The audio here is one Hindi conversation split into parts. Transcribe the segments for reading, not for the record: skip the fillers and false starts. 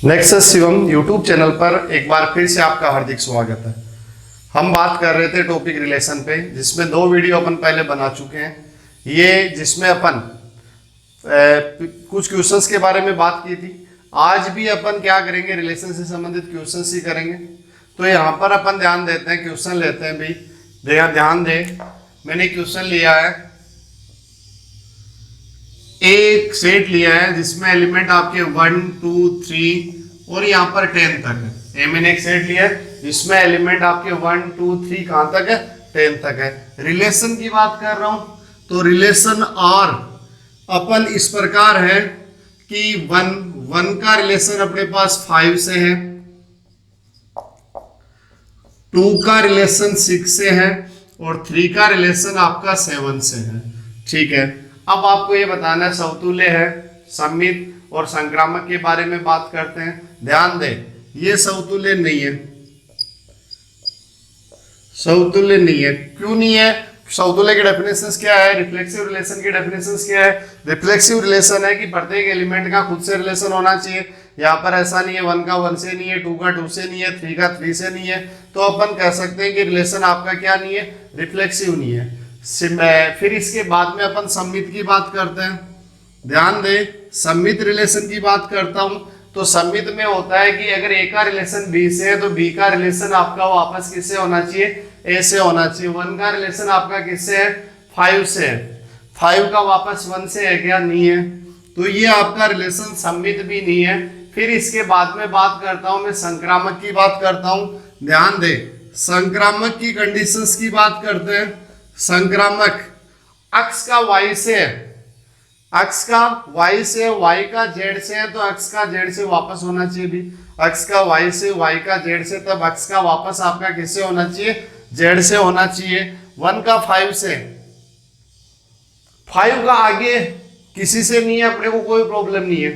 नेक्सस शिवम यूट्यूब चैनल पर एक बार फिर से आपका हार्दिक स्वागत है। हम बात कर रहे थे टॉपिक रिलेशन पे, जिसमें 2 वीडियो अपन पहले बना चुके हैं। ये जिसमें अपन कुछ क्वेश्चंस के बारे में बात की थी। आज भी अपन क्या करेंगे, रिलेशन से संबंधित क्वेश्चंस ही करेंगे। तो यहाँ पर अपन ध्यान देते हैं, क्वेश्चन लेते हैं भाई। ध्यान दे, मैंने क्वेश्चन लिया है, एक सेट लिया है जिसमें एलिमेंट आपके 1 2 3 और यहाँ पर 10 तक है। मैंने एक सेट लिया है जिसमें एलिमेंट आपके 1 2 3 कहाँ तक है, 10 तक है। रिलेशन की बात कर रहा हूं, तो रिलेशन आर अपन इस प्रकार है कि 1 का रिलेशन अपने पास 5 से है, 2 का रिलेशन 6 से है और 3 का रिलेशन आपका 7 से है। ठीक है, अब आपको ये बताना है समतुल्य है, सममित और संक्रामक के बारे में बात करते हैं। ध्यान दे, ये समतुल्य नहीं है, समतुल्य नहीं है। क्यों नहीं है? समतुल्य की डेफिनेशंस क्या है, रिफ्लेक्सिव रिलेशन की डेफिनेशंस क्या है? रिफ्लेक्सिव रिलेशन है कि प्रत्येक एलिमेंट का खुद से रिलेशन होना चाहिए। यहाँ पर ऐसा नहीं है 1 का 1 से नहीं है, 2 का 2 से नहीं है, 3 का 3 से नहीं है। तो अपन कह सकते हैं कि रिलेशन आपका क्या नहीं है, रिफ्लेक्सिव नहीं है। फिर इसके बाद में अपन सममित की बात करते हैं। ध्यान दे, सममित रिलेशन की बात करता हूं तो सममित में होता है कि अगर ए का रिलेशन बी से है तो बी का रिलेशन आपका वापस किससे होना चाहिए, ए से होना चाहिए। 1 का रिलेशन आपका किससे है, 5 से है, 5 का वापस 1 से है क्या, नहीं है। तो ये आपका रिलेशन सममित भी नहीं है। फिर इसके बाद में बात करता हूं मैं संक्रामक की बात करता हूं। ध्यान दे, संक्रामक की कंडीशंस की बात करते हैं। संक्रामक अक्ष का y से है, अक्ष का y से, y का z से है तो अक्ष का z से वापस होना चाहिए भी। अक्ष का y से, y का z से, तब अक्ष का वापस आपका किससे होना चाहिए, z से होना चाहिए। 1 का 5 से, 5 का आगे किसी से नहीं है, अपने को कोई प्रॉब्लम नहीं है।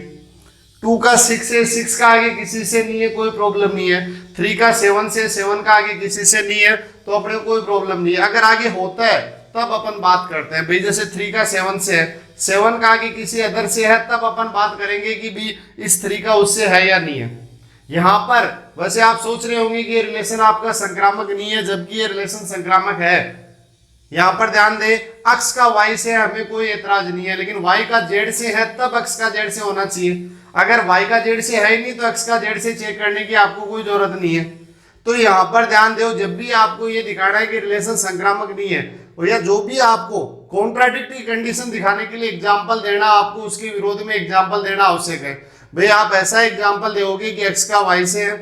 2 का 6 से, 6 का आगे किसी से नहीं है, कोई प्रॉब्लम नहीं है। 3 का 7 से, 7 का आगे किसी से नहीं है, तो अपने को कोई प्रॉब्लम नहीं है। अगर आगे होता है तब अपन बात करते हैं भाई, जैसे 3 का 7 से है, 7 का आगे किसी अदर से है, तब अपन बात करेंगे कि भी इस 3 का उससे है या नहीं है। यहाँ पर वैसे आप सोच रहे होंगे कि ये रिलेशन आपका संक्रामक नहीं है, जबकि ये रिलेशन संक्रामक है। यहाँ पर ध्यान दे, अक्ष का y से हमें कोई एतराज नहीं है, लेकिन y का z से है तब अक्ष का z से होना चाहिए। अगर y का z से है ही नहीं तो अक्ष का z से चेक करने की आपको कोई जरूरत नहीं है। तो यहाँ पर ध्यान दो, जब भी आपको ये दिखाना है कि रिलेशन संक्रामक नहीं है, और या जो भी आपको कॉन्ट्राडिक्टरी कंडीशन दिखाने के लिए एग्जाम्पल देना, आपको उसके विरोध में एग्जाम्पल देना आवश्यक है। भाई आप ऐसा एग्जाम्पल दोगे कि x का y से है,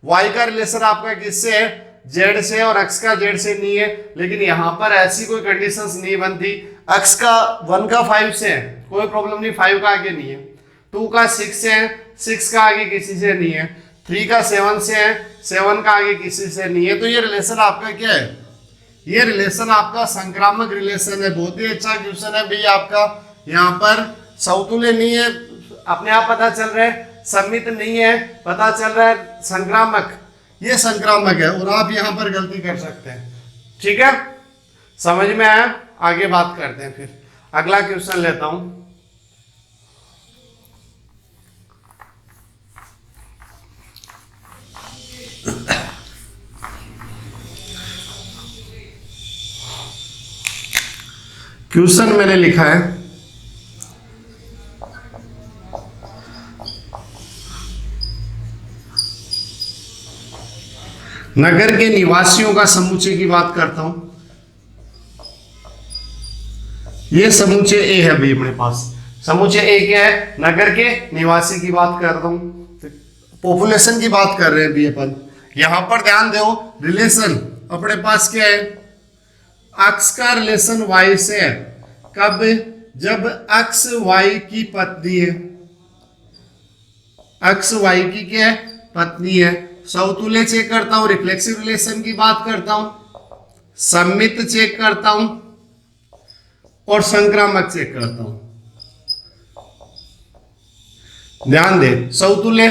y का रिलेशन आपका किससे है, z से, और x का z से नहीं है। लेकिन यहाँ पर ऐसी कोई कंडीशंस नहीं बनती। x का 1 का 5 से है, कोई प्रॉब्लम नहीं, 5 का आगे नहीं है। 2 का 6 से है, 6 का आगे किसी से नहीं है। 3 का 7 से है, 7 का आगे किसी से नहीं है। तो ये रिलेशन आपका क्या है, ये रिलेशन आपका संक्रामक रिलेशन है। बहुत ही अच्छा क्वेश्चन है भाई आपका। यहाँ पर समतुल्य नहीं है, अपने आप पता चल रहा है, सममित नहीं है, पता चल रहा है संक्रामक, ये संक्रामक है, और आप यहाँ पर गलती कर सकते हैं। ठीक है, समझ में आया? आगे बात करते हैं। फिर अगला क्वेश्चन लेता हूं। क्वेश्चन मैंने लिखा है, नगर के निवासियों का समुच्चय की बात करता हूं। ये समुच्चय ए है भाई अपने पास। समुच्चय ए क्या है, नगर के निवासी की बात करता हूं, पॉपुलेशन की बात कर रहे हैं भी अपन। यहां पर ध्यान दो, रिलेशन अपने पास क्या है, अक्ष का रिलेशन y से है। कब? जब अक्ष y की पत्नी है, अक्ष y की क्या है, पत्नी है। समतुल्य चेक करता हूं, रिफ्लेक्सिव रिलेशन की बात करता हूं, सममित चेक करता हूं और संक्रामक चेक करता हूं। ध्यान दे, समतुल्य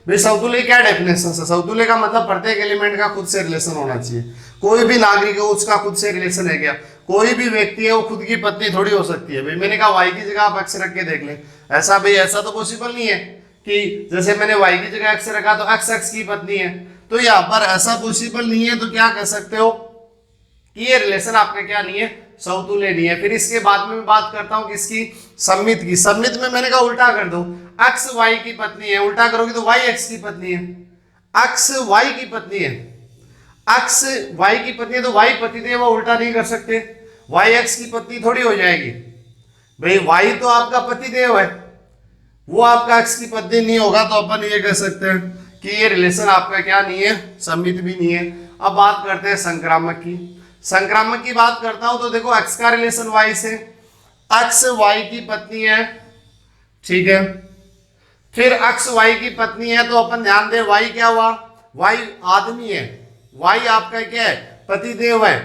भाई, समतुल्य क्या डेफिनेशन है? समतुल्य का मतलब प्रत्येक एलिमेंट का खुद से रिलेशन होना चाहिए। कोई भी नागरिक हो उसका खुद से रिलेशन है क्या? कोई भी व्यक्ति है वो खुद की पत्नी थोड़ी हो सकती है भाई। मैंने कहा y की जगह आप अक्ष रख के देख ले, ऐसा भाई ऐसा तो पॉसिबल नहीं है। कि जैसे मैंने y की जगह x रखा तो x x की पत्नी है, तो यहाँ पर ऐसा पॉसिबल नहीं है, तो क्या कह सकते हो कि ये रिलेशन आपका क्या नहीं है, समतुल्य नहीं है। फिर इसके बाद में मैं बात करता हूं किसकी, सममित की। सममित में मैंने कहा उल्टा कर दो, x y की पत्नी है, उल्टा करोगे तो y x की पत्नी है, x y की पत्नी है, x y की पत्नी है, तो y पतिदेव उल्टा नहीं कर सकते, y x की पत्नी थोड़ी हो जाएगी भाई, y तो आपका पतिदेव है, वो आपका x की पत्नी नहीं होगा, तो अपन ये कह सकते हैं कि ये रिलेशन आपका क्या नहीं है, सममित भी नहीं है। अब बात करते हैं संक्रामक की। संक्रामक की बात करता हूं तो देखो x का रिलेशन y से, x y की पत्नी है, ठीक है, फिर x y की पत्नी है, तो अपन ध्यान दे y क्या हुआ, y आदमी है, y आपका क्या है, पतिदेव है,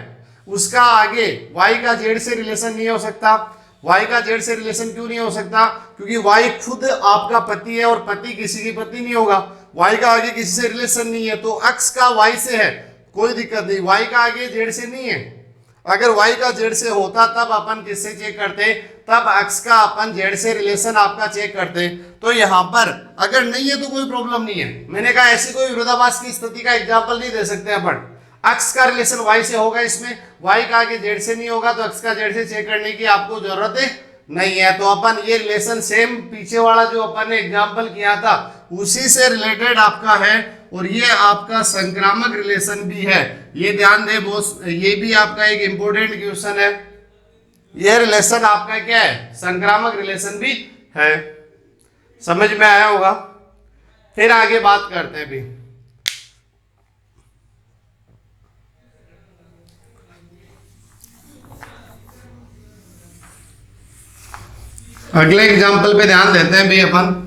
उसका आगे y का z से रिलेशन नहीं हो सकता। y का z से रिलेशन क्यों नहीं हो सकता, क्योंकि y खुद आपका पति है और पति किसी की पत्नी नहीं होगा, y का आगे किसी से रिलेशन नहीं है, तो x का y से है, कोई दिक्कत नहीं, y का आगे z से नहीं है। अगर y का z से होता तब अपन किससे चेक करते, तब x का अपन z से रिलेशन आपका चेक करते। तो यहाँ पर अगर नहीं है तो कोई प्रॉब्लम नहीं है, मैंने कहा ऐसी कोई विरोधाभास की स्थिति का एग्जाम्पल नहीं दे सकते अपन। x का रिलेशन y से होगा, इसमें y का आगे z से नहीं होगा, तो x का z से चेक करने की आपको जरूरत नहीं है। तो अपन ये रिलेशन सेम पीछे वाला जो अपन ने एग्जाम्पल किया था उसी से रिलेटेड आपका है, और ये आपका संक्रामक रिलेशन भी है, ये ध्यान दे बोस, ये भी आपका एक इंपॉर्टेंट क्वेश्चन है। ये रिलेशन आपका क्या है, संक्रामक रिलेशन भी है, समझ में आया होगा। फिर आगे बात करते हैं भी, अगले एग्जाम्पल पे ध्यान देते हैं भाई अपन।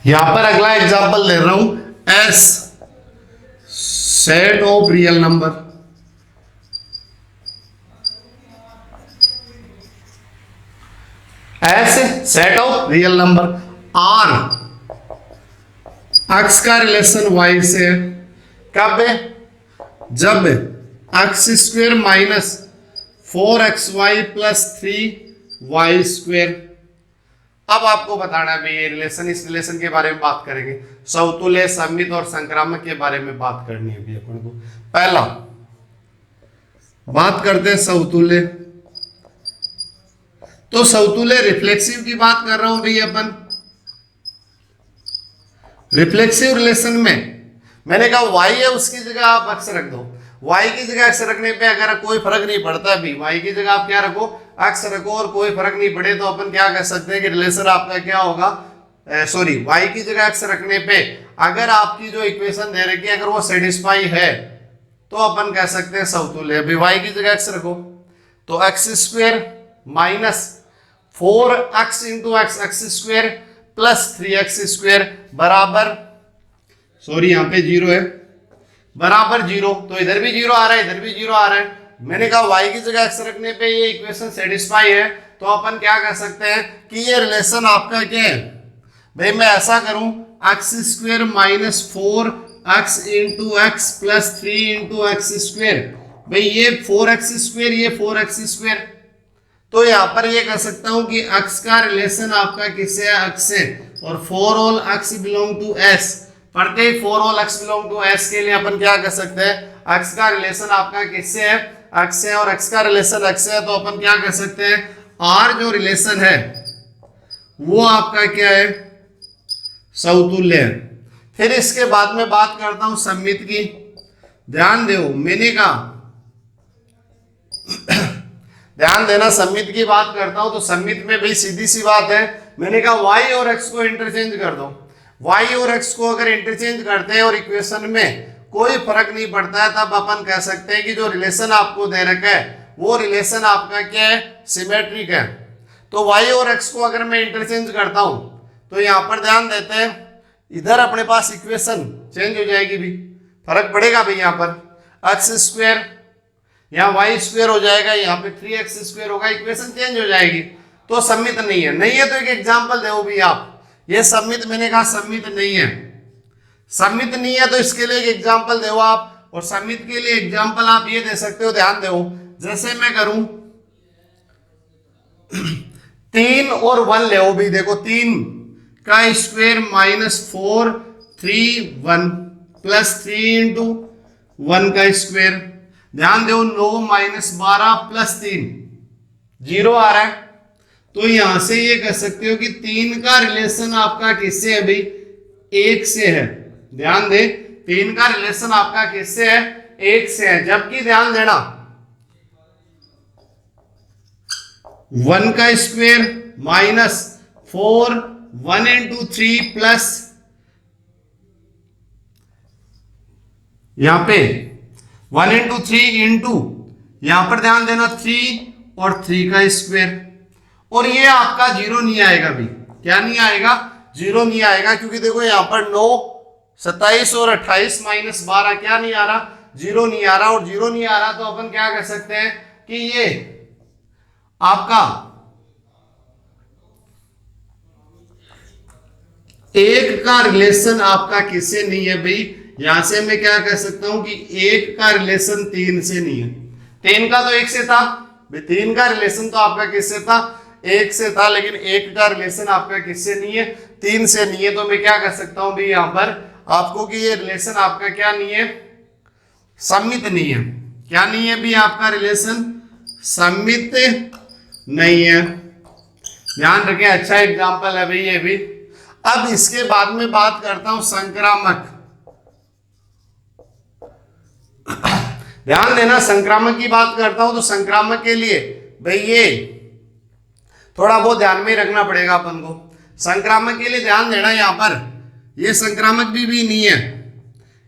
यहां पर अगला एग्जाम्पल ले रहा हूं, S set of real number, S set of real number, R X का रिलेशन वाई से, कब है, जब X square minus 4xy plus 3y square. अब आपको बताना है भाई ये रिलेशन, इस रिलेशन के बारे में बात करेंगे, समतुल्य, सममित और संक्रामक के बारे में बात करनी है भी अपन को। पहला बात करते हैं समतुल्य, तो समतुल्य रिफ्लेक्सिव की बात कर रहा हूं भाई अपन। रिफ्लेक्सिव रिलेशन में मैंने कहा y है, उसकी जगह आप x रख दो, y की जगह x रखने पे अगर कोई फर्क नहीं पड़ता भी, y की जगह आप क्या रखो, x रखो, और कोई फर्क नहीं पड़े तो अपन क्या कह सकते हैं कि रिलेशन आपका क्या होगा, सॉरी y की जगह x रखने पे अगर आपकी जो इक्वेशन दे रखी है अगर वो सेटिस्फाई है तो अपन कह सकते हैं समतुल्य। अभी y की जगह x रखो तो x square minus 4x into x square plus 3x square बराबर, सॉरी यहाँ पे जीरो है, बराबर जीरो, तो इधर भी जीरो आ रहा है, इधर भी जीरो आ रहा है। मैंने कहा y की जगह x रखने पे ये इक्वेशन सेटिस्फाई है, तो अपन क्या कर सकते हैं कि ये रिलेशन आपका क्या है भाई, मैं ऐसा करूं x square minus 4x into x plus 3 into x square, भाई ये 4x स्क्वेयर, ये 4x स्क्वेयर, तो यहां पर ये कह सकता हूं कि x का रिलेशन आपका किससे है, x से, और for all x belong to s, प्रत्येक for all x belong to s के लिए अपन क्या कर सकते हैं, x का रिलेशन आपका किससे है, x से, और x का रिलेशन x से है, तो अपन क्या कर सकते हैं, r जो रिलेशन है वो आपका क्या है, समतुल्य है। फिर इसके बाद में बात करता हूं सममित की, ध्यान दो, मैंने कहा ध्यान देना, सममित की बात करता हूं तो सममित में भाई सीधी सी बात है, मैंने कहा y और x को इंटरचेंज कर दो, y और x को अगर इंटरचेंज करते हैं और इक्वेशन में कोई फर्क नहीं पड़ता है, तब अपन कह सकते हैं कि जो रिलेशन आपको दे रखा है वो रिलेशन आपका क्या है, सिमेट्रिक है। तो y और x को अगर मैं इंटरचेंज करता हूं तो यहां पर ध्यान देते हैं, इधर अपने पास इक्वेशन चेंज हो जाएगी भी, फर्क पड़ेगा भाई, यहां पर x स्क्वेयर यहाँ y स्क्वेयर हो जाएगा, यहाँ पे 3x स्क्वेयर होगा, इक्वेशन चेंज हो जाएगी, तो सममित नहीं है। नहीं है तो एक एग्जांपल दो भी आप, ये सममित, मैंने कहा सममित नहीं है, सममित नहीं है तो इसके लिए एक एग्जांपल दो आप, और सममित के लिए एग्जांपल आप ये दे सकते हो, ध्यान दो, जैसे मैं करूं 3 और 1 ले भी, देखो 3 का स्क्वायर -4 3 1 प्लस 3 इंटू 1 का स्क्वायर। ध्यान दो 9 -12 प्लस 3 0 आ रहा है। तो यहां से ये कह सकते हो कि 3 का रिलेशन आपका किससे है भाई? 1 से है। ध्यान दे 3 का रिलेशन आपका किससे है? 1 से है। जबकि ध्यान देना 1 का स्क्वायर -4 1 इंटू 3 प्लस यहां पे 1 इंटू 3 इंटू यहां पर ध्यान देना 3 और 3 का स्क्वायर, और ये आपका 0 नहीं आएगा भी। क्या नहीं आएगा? 0 नहीं आएगा, क्योंकि देखो यहां पर 9 27 और 28 -12 क्या नहीं आ रहा? 0 नहीं आ रहा। और 0 नहीं आ रहा तो अपन क्या कर सकते हैं कि ये आपका 1 का रिलेशन आपका किससे नहीं है भाई? यहां से मैं क्या कह सकता हूं कि 1 का रिलेशन 3 से नहीं है। 3 का तो 1 से था भाई, 3 का रिलेशन तो आपका किससे था? 1 से था, लेकिन 1 का रिलेशन आपका किससे नहीं है? 3 से नहीं है। तो मैं क्या कर सकता हूं भाई यहां पर आपको कि ये रिलेशन आपका क्या नहीं है? सममित नहीं है। क्या नहीं है भी? आपका रिलेशन सममित नहीं है। ध्यान रखें, अच्छा एग्जांपल है भाई ये भी। अब इसके बाद में बात करता हूं संक्रामक। ध्यान देना, संक्रामक की बात करता हूं तो संक्रामक के लिए भाई ये थोड़ा बहुत ध्यान में रखना पड़ेगा अपन को। संक्रामक के लिए ध्यान देना, यहां पर ये संक्रामक भी नहीं है।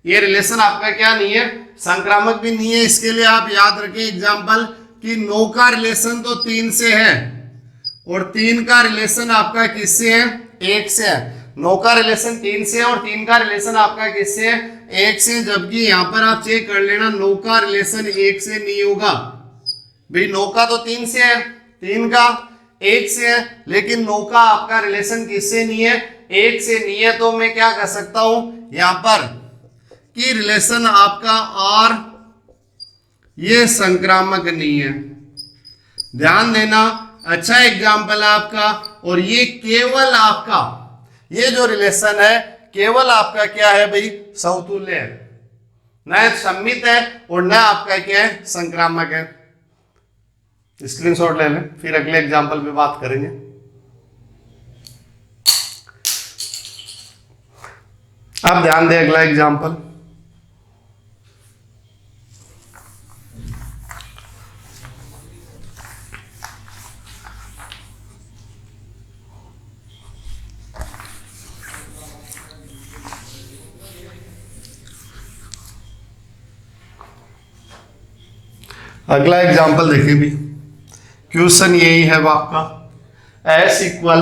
ये रिलेशन आपका क्या नहीं है? संक्रामक भी नहीं है। इसके लिए आप याद रखें एग्जांपल कि 9 का रिलेशन तो 3 से है और 3 का रिलेशन आपका किससे है? 1 से है। 9 का रिलेशन 3 से है और 3 का रिलेशन आपका किससे है? 1 से। जबकि यहां पर आप चेक कर लेना 9 का रिलेशन 1 से नहीं होगा भाई। 9 का तो 3 से है, 3 का 1 से है, लेकिन 9 का आपका रिलेशन किससे नहीं है? 1 से नहीं है। तो मैं क्या कर सकता हूं यहां पर कि रिलेशन आपका और ये संक्रामक नहीं है। ध्यान देना, अच्छा एग्जाम्पल है आपका। और ये केवल आपका ये जो रिलेशन है केवल आपका क्या है भाई? समतुल्य है, न सममित है और न आपका क्या है? संक्रामक है। स्क्रीनशॉट ले लें, फिर अगले एग्जाम्पल पे बात करेंगे। अब ध्यान दें अगला एग्जाम्पल। अगला एग्जाम्पल देखिए भी, क्वेश्चन यही है आपका। S equal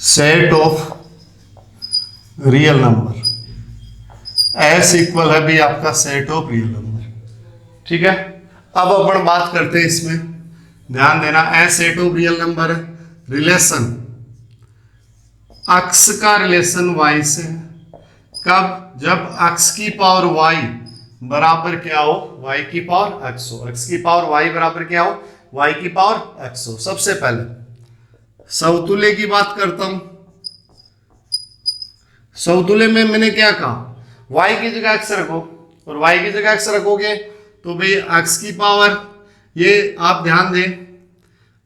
set of real number. S equal है भी आपका सेट ऑफ रियल नंबर। ठीक है, अब अपन बात करते हैं इसमें। ध्यान देना, S set of real number है। रिलेशन अक्ष का रिलेशन y से। कब? जब अक्ष की पावर y बराबर क्या हो? y की पावर x हो। x की पावर y बराबर क्या हो? y की पावर x हो। सबसे पहले समतुल्य की बात करता हूं। समतुल्य में मैंने क्या कहा? y की जगह x रखो, और y की जगह x रखोगे तो भाई x की पावर, ये आप ध्यान दें,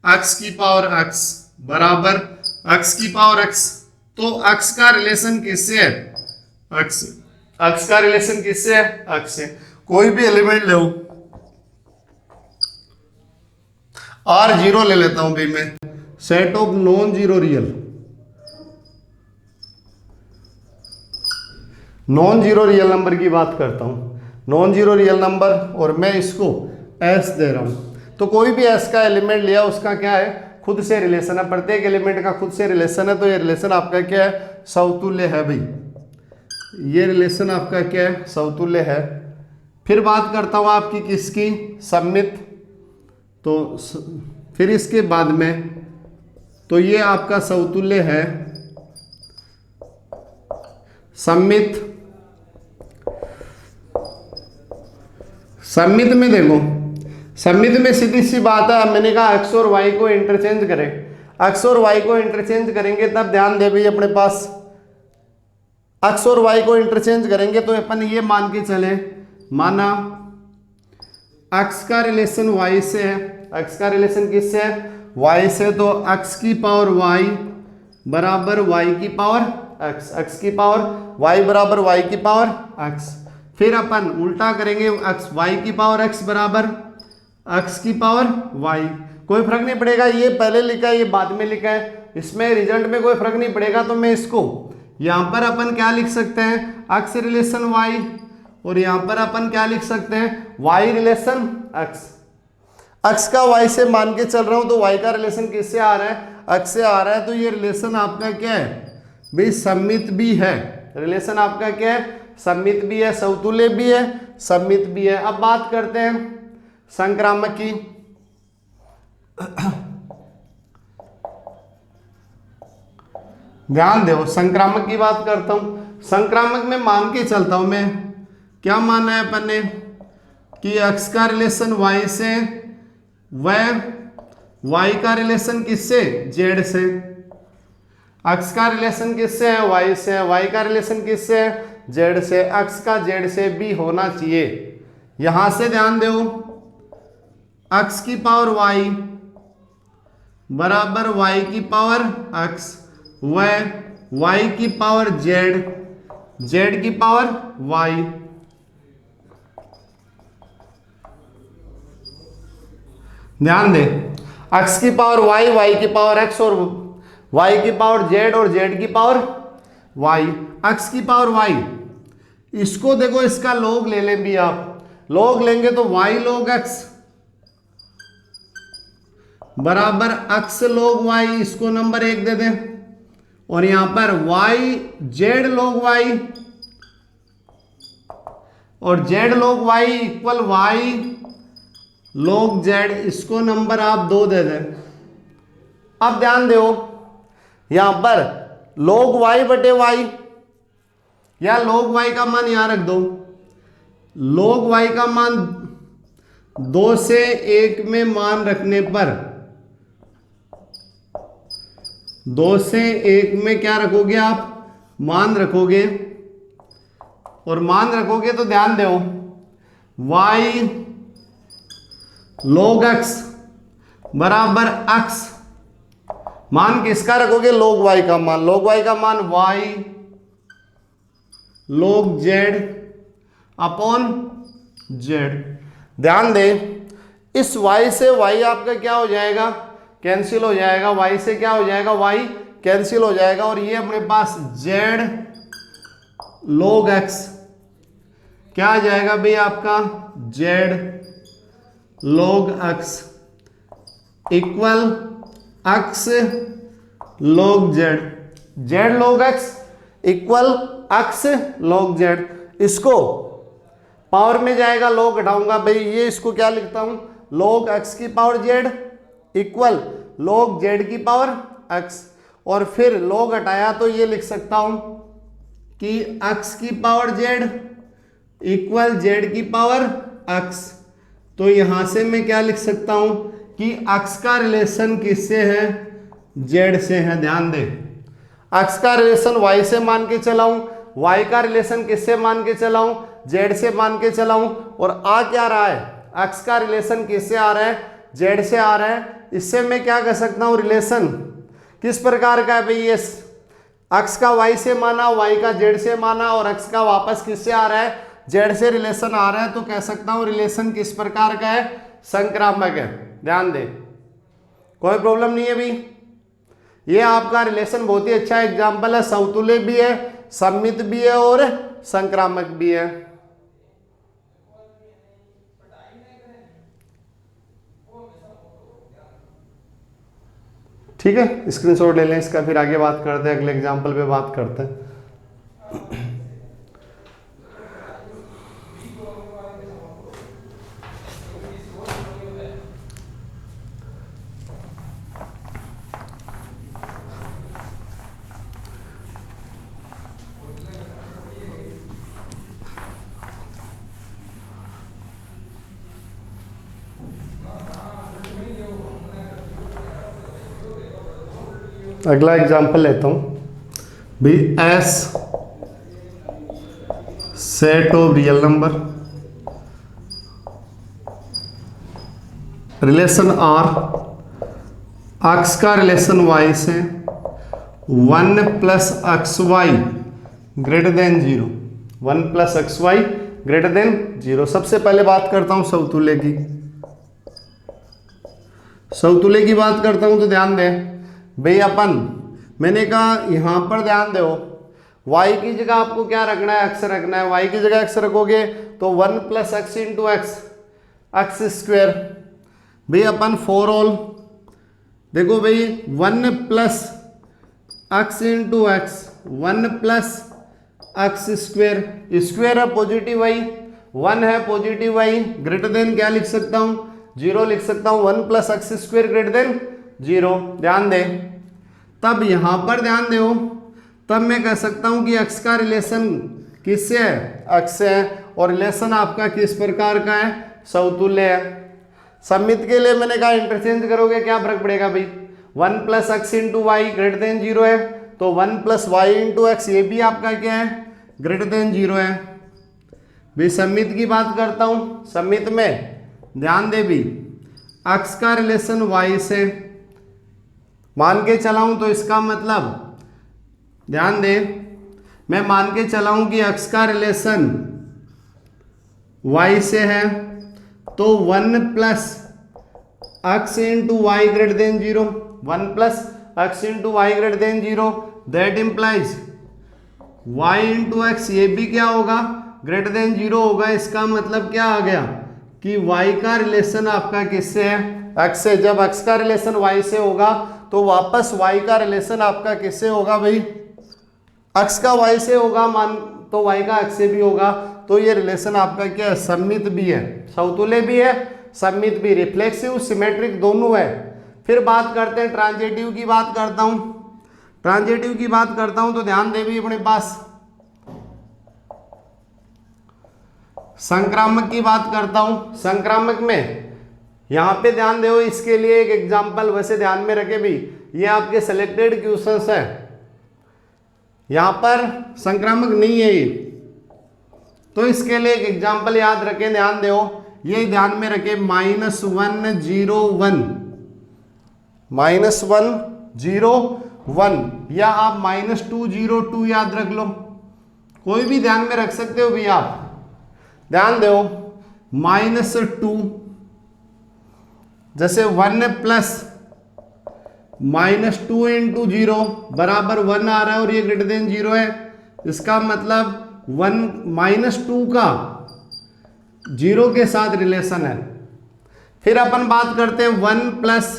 x की पावर x बराबर x की पावर x। तो x का रिलेशन किससे है? x। x का रिलेशन किससे है? x से। कोई भी एलिमेंट ले R0 ले लेता हूं भाई मैं, set of non zero real. Non zero real number की बात करता हूं, नॉन जीरो रियल नंबर, और मैं इसको s दे रहा हूं। तो कोई भी s का एलिमेंट लिया, उसका क्या है? खुद से रिलेशन है। प्रत्येक एलिमेंट का खुद से रिलेशन है। तो ये रिलेशन आपका क्या है? समतुल्य है भाई। ये रिलेशन आपका क्या है? समतुल्य है। फिर बात करता हूं आपकी किसकी? सममित। तो फिर इसके बाद में तो ये आपका समतुल्य है सममित। सममित में देखो, सममित में सीधी सी बात है, मैंने कहा एक्स और वाई को इंटरचेंज करें, एक्स और वाई को इंटरचेंज करेंगे तब ध्यान दे भाई अपने पास एक्स और वाई को इंटरचेंज करेंगे तो अपन ये मान के चले, माना एक्स का रिलेशन वाई से है, एक्स का रिलेशन किससे है, वाई से, तो एक्स की पावर वाई बराबर वाई की पावर एक्स, एक्स की पावर वाई बराबर वाई की पावर एक्स। फिर अपन उल्टा करेंगे, एक्स वाई की पावर एक्स बराबर एक्स की पावर वाई, कोई फर्क नहीं पड़ेगा, ये पहले लिखा है ये बाद में लिखा है, इसमें रिजल्ट में कोई फर्क नहीं पड़ेगा। तो मैं इसको यहाँ पर अपन क्या लिख सकते हैं, एक्स रिलेशन वाई, और यहाँ पर अपन क्या लिख सकते हैं, वाई रिलेशन एक्स। एक्स का वाई से मान के चल रहा हूँ तो वाई का रिलेशन किससे आ रहा है, एक्स से आ रहा है, तो ये रिलेशन आपका क्या है भाई, सममित भी है, रिलेशन आपका क्या है, सममित भी है, समतुल्य भी है, सममित भी है। अब बात करते हैं संक्रामक की। ध्यान दो, संक्रामक की बात करता हूं। संक्रामक में मान के चलता हूं मैं, क्या माना है अपन ने कि x का रिलेशन y से, वह y का रिलेशन किससे, z से, x का रिलेशन किससे है, y से है, y का रिलेशन किससे है, z से, x का z से भी होना चाहिए। यहां से ध्यान दो, x की पावर y बराबर y की पावर x, वह y की पावर z, z की पावर y। ध्यान दे, x की पावर y, y की पावर x और y की पावर z और z की पावर y, x की पावर y, इसको देखो इसका log ले लें भी आप, log लेंगे तो y log x बराबर x log y, इसको नंबर 1 दे दें, और यहां पर y z log y और z log y equal y log z, इसको नंबर आप 2 दे दें। अब ध्यान दो, यहां पर log y बटे y या log y का मान यहां रख दो, log y का मान 2 से 1 में मान रखने पर, 2 से 1 में क्या रखोगे आप, मान रखोगे, और मान रखोगे तो ध्यान दो y log x बराबर x, मान किसका रखोगे, log y का मान, log y का मान y log z upon z। ध्यान दे, इस y से y आपका क्या हो जाएगा, कैंसिल हो जाएगा, y से क्या हो जाएगा, y कैंसिल हो जाएगा, और ये अपने पास z log x क्या आ जाएगा भाई आपका, z log x equal x log z, z log x equal x log z। इसको पावर में जाएगा, log हटाऊंगा भाई, ये इसको क्या लिखता हूं, log x की power z equal log z की पावर x, और फिर log हटाया तो ये लिख सकता हूं कि x की पावर z इक्वल z की पावर x। तो यहां से मैं क्या लिख सकता हूं कि x का रिलेशन किससे है, z से है। ध्यान दे, x का रिलेशन y से मान के चलाऊं, y का रिलेशन किससे मान के चलाऊं, z से मान के चलाऊं, और आ क्या रहा है, x का रिलेशन किससे आ रहा है, z से आ रहा है। इससे मैं क्या कर सकता हूं, रिलेशन किस प्रकार का है भाई, ये x का y से माना, y का z से माना, और x का वापस किससे आ रहा है, z से रिलेशन आ रहा है, तो कह सकता हूं रिलेशन किस प्रकार का है, संक्रामक है। ध्यान दे, कोई प्रॉब्लम नहीं है भाई, ये आपका रिलेशन बहुत ही अच्छा एग्जाम्पल है, समतुल्य भी है, सममित भी है और संक्रामक भी है। ठीक है, स्क्रीनशॉट ले लें इसका, फिर आगे बात करते हैं, अगले एग्जाम्पल पे बात करते हैं। अगला एग्जांपल लेता हूँ भाई, S set of real number, relation R, X का रिलेशन वाई से 1 plus X Y greater than 0, 1 plus X Y greater than 0। सबसे पहले बात करता हूं समतुल्य की, समतुल्य की बात करता हूं तो ध्यान दें भाई, अपन मैंने कहा यहां पर ध्यान दो, y की जगह आपको क्या रखना है, x रखना है। y की जगह x रखोगे तो 1 plus X into x, x square. भाई अपन फॉर ऑल देखो भाई, 1 plus X into x, 1 plus x square, square है पॉजिटिव y, 1 है पॉजिटिव y, ग्रेटर देन क्या लिख सकता हूं, 0 लिख सकता हूं। 1 plus x square greater than 0, ध्यान दे। तब यहां पर ध्यान दो, तब मैं कह सकता हूं कि x का रिलेशन किससे है, x से है, और रिलेशन आपका किस प्रकार का है, समतुल्य है। सममित के लिए मैंने कहा इंटरचेंज करोगे क्या फर्क पड़ेगा भाई, 1 plus X into Y greater than 0 है, तो 1 प्लस वाई इंटू एक्स ये भी आपका क्या है, ग्रेटर देन 0 है। भाई सममित की बात करता हूं, सममित में ध्यान दे भी, x का रिलेशन y से मान के चलाऊं तो इसका मतलब ध्यान दे, मैं मान के चलाऊं कि x का रिलेशन y से है, तो 1 plus X into Y greater than 0, 1 plus X into Y greater than 0, that implies y into X ये भी क्या होगा, ग्रेटर देन 0 होगा। इसका मतलब क्या आ गया कि y का रिलेशन आपका किससे है, x से। जब x का रिलेशन y से होगा तो वापस y का रिलेशन आपका किससे होगा भाई, x का y से होगा, मान तो y का x से भी होगा। तो ये रिलेशन आपका क्या है, सममित भी है, समतुल्य भी है, सममित भी, रिफ्लेक्सिव सिमेट्रिक दोनों है। फिर बात करते हैं ट्रांजिटिव की बात करता हूं, ट्रांजिटिव की बात करता हूं तो ध्यान दे भी, अपने पास संक्रामक की बात करता हूं। संक्रामक में यहां पे ध्यान दो, इसके लिए एक एग्जांपल वैसे ध्यान में रखे भी, ये आपके सिलेक्टेड क्वेश्चंस है, यहां पर संक्रामक नहीं है ये, तो इसके लिए एक एग्जांपल याद रखें, ध्यान दो, ये ध्यान में रखें, -1 0 1, -1 0 1, या आप -2 0 2 याद रख लो, कोई भी ध्यान में रख सकते हो भी आप। ध्यान दो, -2, जैसे 1 प्लस -2 इंटू 0 बराबर 1 आ रहा है और ये ग्रेटर देन 0 है, इसका मतलब 1 -2 का 0 के साथ रिलेशन है। फिर अपन बात करते हैं 1 प्लस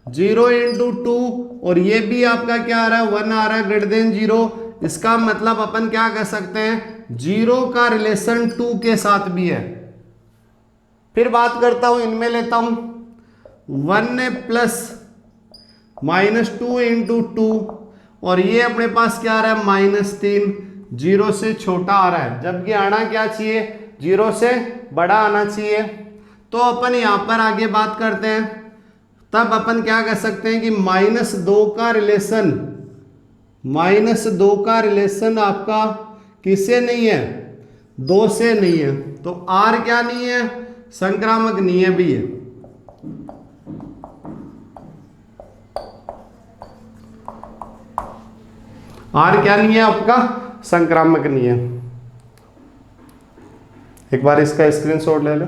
0 इंटू 2, और ये भी आपका क्या आ रहा है, 1 आ रहा है ग्रेटर देन 0, इसका मतलब अपन क्या कह सकते हैं, 0 का रिलेशन 2 के साथ भी है। फिर बात करता हूं, इनमें लेता हूं 1 प्लस -2 इंटू 2, और ये अपने पास क्या आ रहा है, -3, 0 से छोटा आ रहा है, जबकि आना क्या चाहिए, 0 से बड़ा आना चाहिए। तो अपन यहां पर आगे बात करते हैं, तब अपन क्या कह सकते हैं कि -2 का रिलेशन, -2 का रिलेशन आपका किससे नहीं है, 2 से नहीं है, तो R क्या नहीं है, संक्रामक नहीं है भी है। R क्या नहीं है आपका, संक्रामक नहीं है। एक बार इसका स्क्रीनशॉट ले लो।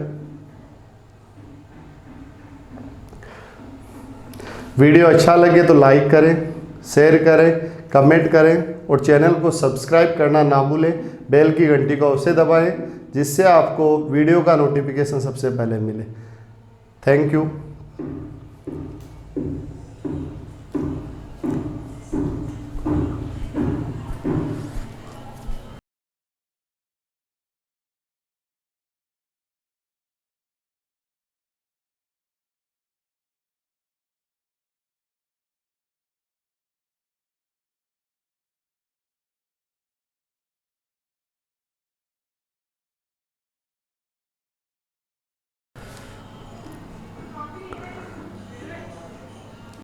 वीडियो अच्छा लगे तो लाइक करें, शेयर करें, कमेंट करें, और चैनल को सब्सक्राइब करना ना भूलें। बेल की घंटी को अवश्य दबाएं, जिससे आपको वीडियो का नोटिफिकेशन सबसे पहले मिले। Thank you.